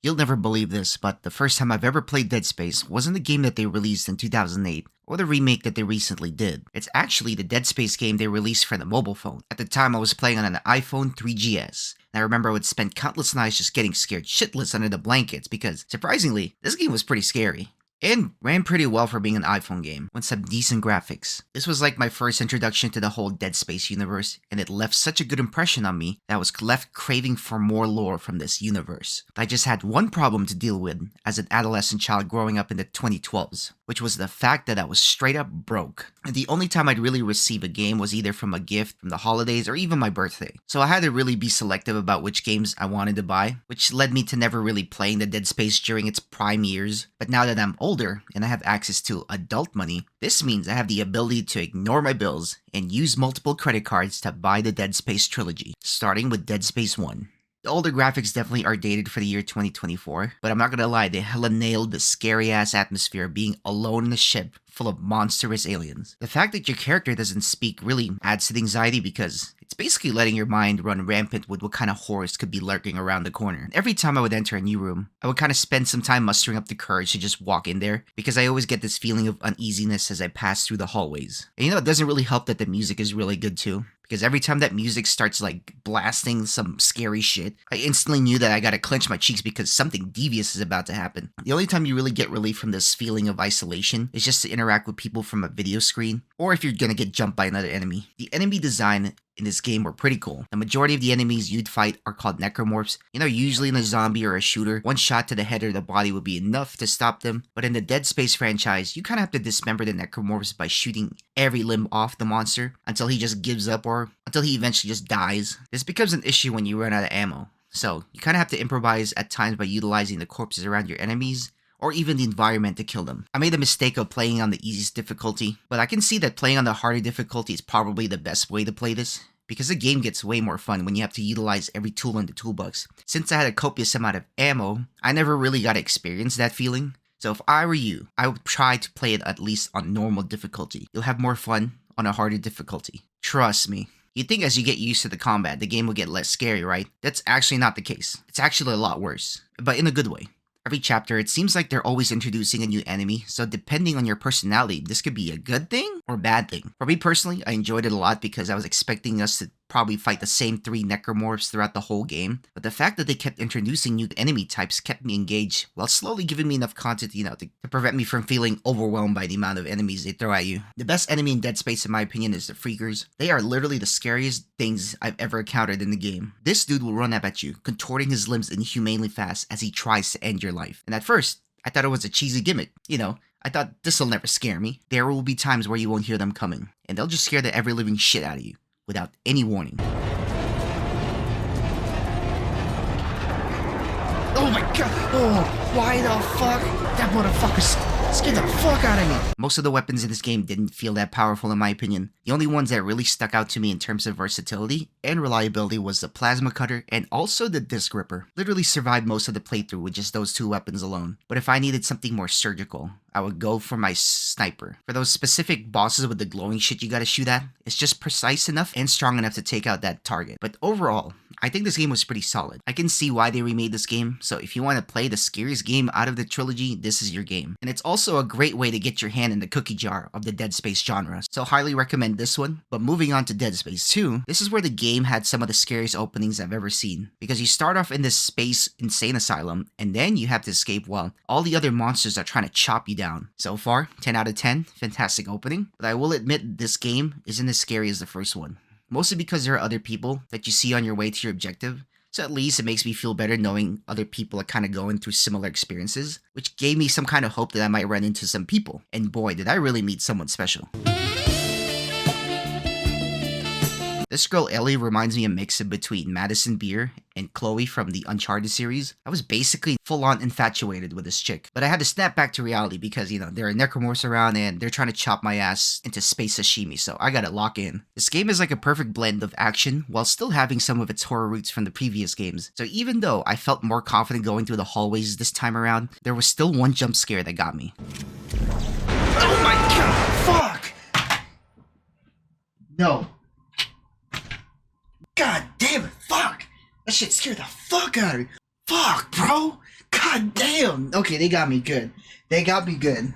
You'll never believe this, but the first time I've ever played Dead Space wasn't the game that they released in 2008, or the remake that they recently did. It's actually the Dead Space game they released for the mobile phone. At the time, I was playing on an iPhone 3GS. And I remember I would spend countless nights just getting scared shitless under the blankets because, surprisingly, this game was pretty scary. And ran pretty well for being an iPhone game, with some decent graphics. This was like my first introduction to the whole Dead Space universe, and it left such a good impression on me that I was left craving for more lore from this universe. I just had one problem to deal with as an adolescent child growing up in the 2012s, which was the fact that I was straight up broke. And the only time I'd really receive a game was either from a gift, from the holidays, or even my birthday. So I had to really be selective about which games I wanted to buy, which led me to never really playing the Dead Space during its prime years. But now that I'm older, and I have access to adult money, this means I have the ability to ignore my bills and use multiple credit cards to buy the Dead Space trilogy, starting with Dead Space 1. The older graphics definitely are dated for the year 2024, but I'm not gonna lie, they hella nailed the scary-ass atmosphere of being alone in a ship full of monstrous aliens. The fact that your character doesn't speak really adds to the anxiety because it's basically letting your mind run rampant with what kind of horrors could be lurking around the corner. Every time I would enter a new room, I would kind of spend some time mustering up the courage to just walk in there because I always get this feeling of uneasiness as I pass through the hallways. And it doesn't really help that the music is really good too. Because every time that music starts like blasting some scary shit, I instantly knew that I gotta clench my cheeks because something devious is about to happen. The only time you really get relief from this feeling of isolation is just to interact with people from a video screen, or if you're gonna get jumped by another enemy. The enemy design in this game were pretty cool. The majority of the enemies you'd fight are called necromorphs. Usually in a zombie or a shooter, one shot to the head or the body would be enough to stop them. But in the Dead Space franchise, you kind of have to dismember the necromorphs by shooting every limb off the monster until he just gives up or until he eventually just dies. This becomes an issue when you run out of ammo. So you kind of have to improvise at times by utilizing the corpses around your enemies, or even the environment to kill them. I made the mistake of playing on the easiest difficulty, but I can see that playing on the harder difficulty is probably the best way to play this, because the game gets way more fun when you have to utilize every tool in the toolbox. Since I had a copious amount of ammo, I never really got to experience that feeling. So if I were you, I would try to play it at least on normal difficulty. You'll have more fun on a harder difficulty. Trust me. You'd think as you get used to the combat, the game will get less scary, right? That's actually not the case. It's actually a lot worse, but in a good way. Every chapter, it seems like they're always introducing a new enemy, so depending on your personality, this could be a good thing or bad thing. For me personally, I enjoyed it a lot because I was expecting us to probably fight the same 3 necromorphs throughout the whole game, but the fact that they kept introducing new enemy types kept me engaged, while slowly giving me enough content, to prevent me from feeling overwhelmed by the amount of enemies they throw at you. The best enemy in Dead Space, in my opinion, is the Freakers. They are literally the scariest things I've ever encountered in the game. This dude will run up at you, contorting his limbs inhumanely fast as he tries to end your life. And at first, I thought it was a cheesy gimmick. I thought this'll never scare me. There will be times where you won't hear them coming, and they'll just scare the ever living shit out of you without any warning. Oh my god! Oh, why the fuck? That motherfucker scared the fuck out of me! Most of the weapons in this game didn't feel that powerful in my opinion. The only ones that really stuck out to me in terms of versatility and reliability was the plasma cutter and also the disc ripper. Literally survived most of the playthrough with just those 2 weapons alone. But if I needed something more surgical, I would go for my sniper. For those specific bosses with the glowing shit you gotta shoot at, it's just precise enough and strong enough to take out that target. But overall, I think this game was pretty solid. I can see why they remade this game, so if you want to play the scariest game out of the trilogy, this is your game. And it's also a great way to get your hand in the cookie jar of the Dead Space genre, so highly recommend this one. But moving on to Dead Space 2, this is where the game had some of the scariest openings I've ever seen. Because you start off in this space insane asylum, and then you have to escape while all the other monsters are trying to chop you down. So far, 10 out of 10, fantastic opening, but I will admit this game isn't as scary as the first one. Mostly because there are other people that you see on your way to your objective, so at least it makes me feel better knowing other people are kind of going through similar experiences, which gave me some kind of hope that I might run into some people, and boy did I really meet someone special. This girl Ellie reminds me a mix in between Madison Beer and Chloe from the Uncharted series. I was basically full-on infatuated with this chick. But I had to snap back to reality because, there are necromorphs around and they're trying to chop my ass into space sashimi, so I gotta lock in. This game is like a perfect blend of action while still having some of its horror roots from the previous games. So even though I felt more confident going through the hallways this time around, there was still one jump scare that got me. Oh my god, fuck! No. God damn it, fuck! That shit scared the fuck out of me. Fuck, bro! God God damn! Okay, they got me good. They got me good.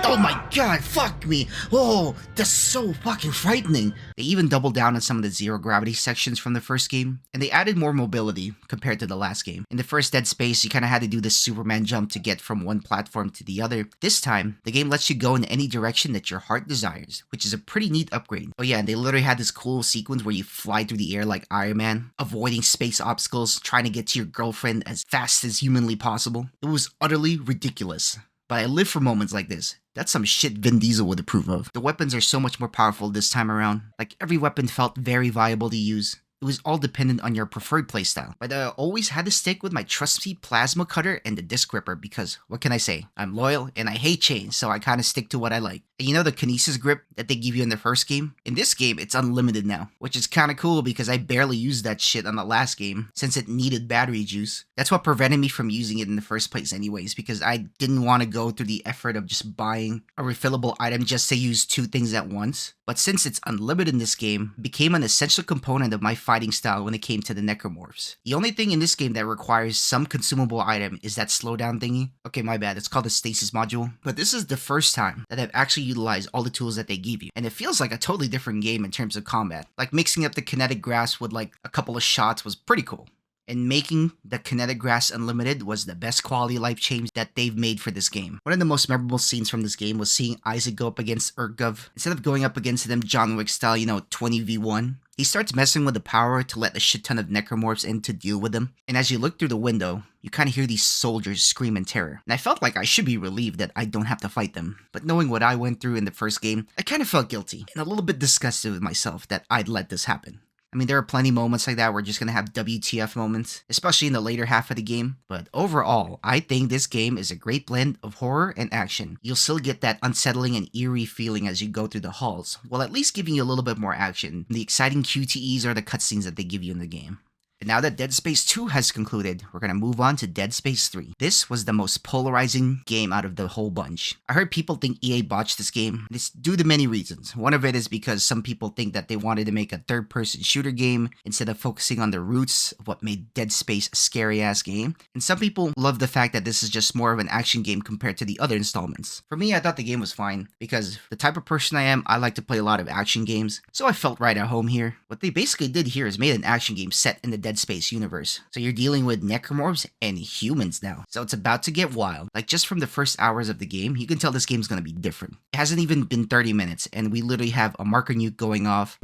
Oh my god, fuck me! Oh, that's so fucking frightening! They even doubled down on some of the zero gravity sections from the first game, and they added more mobility compared to the last game. In the first Dead Space, you kinda had to do this Superman jump to get from one platform to the other. This time, the game lets you go in any direction that your heart desires, which is a pretty neat upgrade. Oh yeah, and they literally had this cool sequence where you fly through the air like Iron Man, avoiding space obstacles, trying to get to your girlfriend as fast as humanly possible. It was utterly ridiculous. But I live for moments like this. That's some shit Vin Diesel would approve of. The weapons are so much more powerful this time around. Like, every weapon felt very viable to use. It was all dependent on your preferred playstyle. But I always had to stick with my trusty plasma cutter and the disc ripper because, what can I say? I'm loyal and I hate chains, so I kinda stick to what I like. And you know the kinesis grip that they give you in the first game? In this game, it's unlimited now, which is kinda cool because I barely used that shit on the last game since it needed battery juice. That's what prevented me from using it in the first place anyways, because I didn't want to go through the effort of just buying a refillable item just to use two things at once. But since it's unlimited in this game, it became an essential component of my fighting style when it came to the necromorphs. The only thing in this game that requires some consumable item is that slowdown thingy. Okay, my bad, it's called the stasis module. But this is the first time that I've actually utilized all the tools that they give you. And it feels like a totally different game in terms of combat. Like mixing up the kinetic grasp with like a couple of shots was pretty cool. And making the kinetic grasp unlimited was the best quality of life change that they've made for this game. One of the most memorable scenes from this game was seeing Isaac go up against Urgov. Instead of going up against them John Wick style, 20v1, he starts messing with the power to let a shit ton of necromorphs in to deal with them. And as you look through the window, you kind of hear these soldiers scream in terror. And I felt like I should be relieved that I don't have to fight them. But knowing what I went through in the first game, I kind of felt guilty and a little bit disgusted with myself that I'd let this happen. I mean, there are plenty of moments like that. We're just gonna have WTF moments, especially in the later half of the game. But overall, I think this game is a great blend of horror and action. You'll still get that unsettling and eerie feeling as you go through the halls, while at least giving you a little bit more action. The exciting QTEs or the cutscenes that they give you in the game. And now that Dead Space 2 has concluded, we're gonna move on to Dead Space 3. This was the most polarizing game out of the whole bunch. I heard people think EA botched this game. It's due to many reasons. One of it is because some people think that they wanted to make a third-person shooter game instead of focusing on the roots of what made Dead Space a scary-ass game. And some people love the fact that this is just more of an action game compared to the other installments. For me, I thought the game was fine, because the type of person I am, I like to play a lot of action games, so I felt right at home here. What they basically did here is made an action game set in the Dead Space universe. So you're dealing with necromorphs and humans now. So it's about to get wild. Like, just from the first hours of the game, you can tell this game's gonna be different. It hasn't even been 30 minutes, and we literally have a marker nuke going off.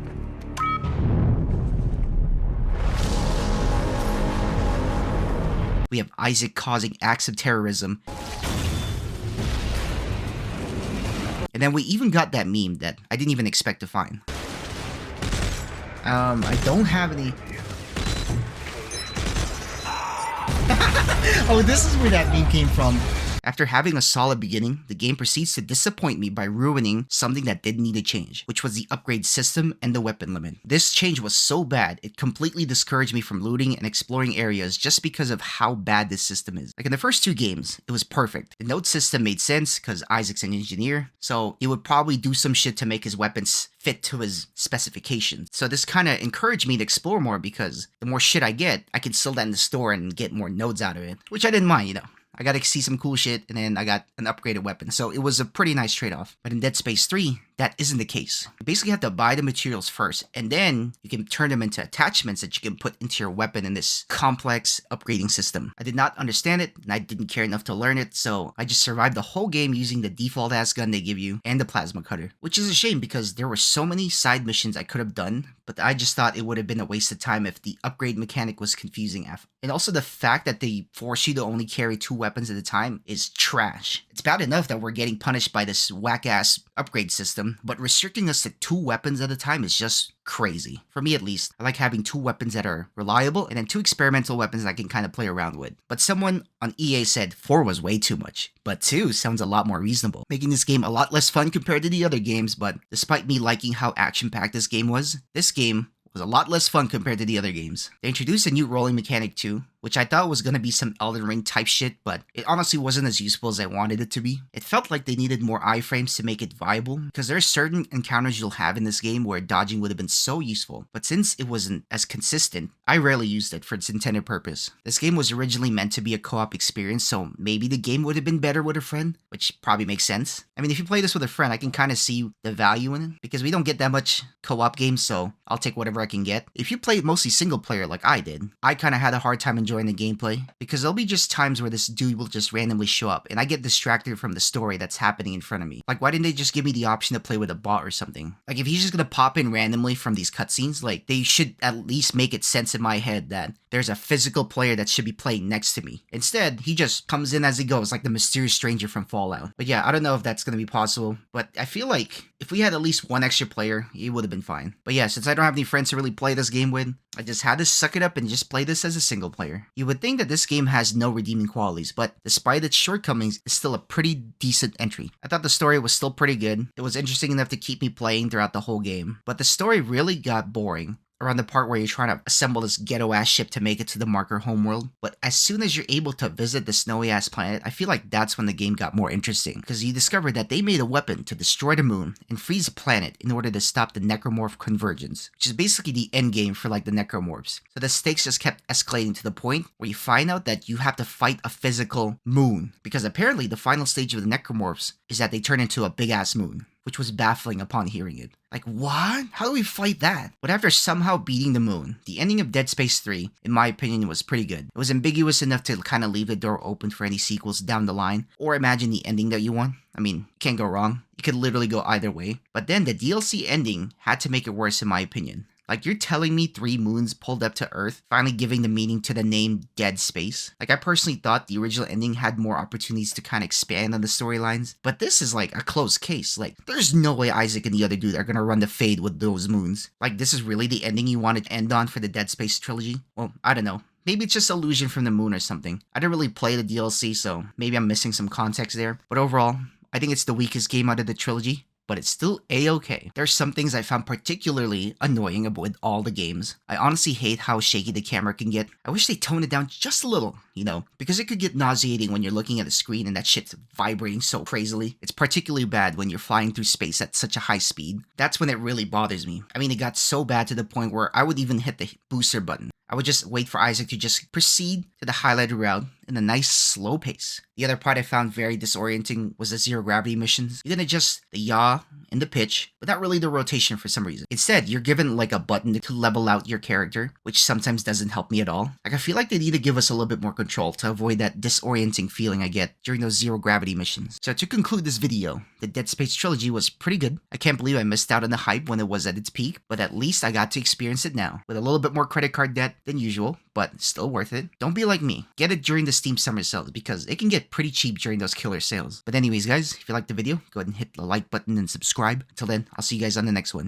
We have Isaac causing acts of terrorism. And then we even got that meme that I didn't even expect to find. I don't have any... Oh, this is where that meme came from. After having a solid beginning, the game proceeds to disappoint me by ruining something that didn't need a change, which was the upgrade system and the weapon limit. This change was so bad, it completely discouraged me from looting and exploring areas just because of how bad this system is. Like in the first two games, it was perfect. The note system made sense because Isaac's an engineer, so he would probably do some shit to make his weapons fit to his specifications. So this kind of encouraged me to explore more because the more shit I get, I can sell that in the store and get more nodes out of it, which I didn't mind, I got to see some cool shit, and then I got an upgraded weapon. So it was a pretty nice trade-off. But in Dead Space 3, that isn't the case. You basically have to buy the materials first, and then you can turn them into attachments that you can put into your weapon in this complex upgrading system. I did not understand it, and I didn't care enough to learn it, so I just survived the whole game using the default-ass gun they give you and the plasma cutter. Which is a shame because there were so many side missions I could have done, but I just thought it would have been a waste of time if the upgrade mechanic was confusing. And also the fact that they force you to only carry 2 weapons at a time is trash. It's bad enough that we're getting punished by this whack-ass upgrade system, but restricting us to 2 weapons at a time is just crazy. For me at least, I like having 2 weapons that are reliable and then 2 experimental weapons that I can kind of play around with. But someone on EA said 4 was way too much, but 2 sounds a lot more reasonable, making this game a lot less fun compared to the other games. But despite me liking how action-packed this game was a lot less fun compared to the other games. They introduced a new rolling mechanic too, which I thought was gonna be some Elden Ring type shit, but it honestly wasn't as useful as I wanted it to be. It felt like they needed more iframes to make it viable, because there are certain encounters you'll have in this game where dodging would have been so useful, but since it wasn't as consistent, I rarely used it for its intended purpose. This game was originally meant to be a co-op experience, so maybe the game would have been better with a friend, which probably makes sense. I mean, if you play this with a friend, I can kind of see the value in it, because we don't get that much co-op games, so I'll take whatever I can get. If you play it mostly single player like I did, I kind of had a hard time enjoying the gameplay, because there'll be just times where this dude will just randomly show up, and I get distracted from the story that's happening in front of me. Like, why didn't they just give me the option to play with a bot or something? Like, if he's just gonna pop in randomly from these cutscenes, like, they should at least make it sense in my head that there's a physical player that should be playing next to me. Instead, he just comes in as he goes, like the mysterious stranger from Fallout. But yeah, I don't know if that's gonna be possible, but I feel like if we had at least one extra player, it would have been fine. But yeah, since I don't have any friends to really play this game with, I just had to suck it up and just play this as a single player. You would think that this game has no redeeming qualities, but despite its shortcomings, it's still a pretty decent entry. I thought the story was still pretty good. It was interesting enough to keep me playing throughout the whole game, but the story really got boring around the part where you're trying to assemble this ghetto-ass ship to make it to the marker homeworld. But as soon as you're able to visit the snowy-ass planet, I feel like that's when the game got more interesting, because you discover that they made a weapon to destroy the moon and freeze the planet in order to stop the necromorph convergence, which is basically the end game for like the necromorphs. So the stakes just kept escalating to the point where you find out that you have to fight a physical moon, because apparently the final stage of the necromorphs is that they turn into a big-ass moon, which was baffling upon hearing it. Like, what? How do we fight that? But after somehow beating the moon, the ending of Dead Space 3, in my opinion, was pretty good. It was ambiguous enough to kind of leave the door open for any sequels down the line, or imagine the ending that you want. I mean, can't go wrong. You could literally go either way. But then the DLC ending had to make it worse in my opinion. Like, you're telling me 3 moons pulled up to Earth, finally giving the meaning to the name Dead Space? Like, I personally thought the original ending had more opportunities to kind of expand on the storylines, but this is like a closed case. Like, there's no way Isaac and the other dude are gonna run the fade with those moons. Like, this is really the ending you wanted to end on for the Dead Space trilogy? Well, I don't know. Maybe it's just illusion from the moon or something. I didn't really play the DLC, so maybe I'm missing some context there. But overall, I think it's the weakest game out of the trilogy, but it's still a-okay. There's some things I found particularly annoying with all the games. I honestly hate how shaky the camera can get. I wish they toned it down just a little, you know, because it could get nauseating when you're looking at a screen and that shit's vibrating so crazily. It's particularly bad when you're flying through space at such a high speed. That's when it really bothers me. I mean, it got so bad to the point where I would even hit the booster button. I would just wait for Isaac to just proceed to the highlighted route in a nice slow pace. The other part I found very disorienting was the zero gravity missions. You can adjust the yaw and the pitch, but not really the rotation for some reason. Instead, you're given like a button to level out your character, which sometimes doesn't help me at all. Like, I feel like they need to give us a little bit more control to avoid that disorienting feeling I get during those zero gravity missions. So to conclude this video, the Dead Space trilogy was pretty good. I can't believe I missed out on the hype when it was at its peak, but at least I got to experience it now, with a little bit more credit card debt than usual, but still worth it. Don't be like me. Get it during the Steam summer sales, because it can get pretty cheap during those killer sales. But anyways guys, if you liked the video, go ahead and hit the like button and subscribe. Until then, I'll see you guys on the next one.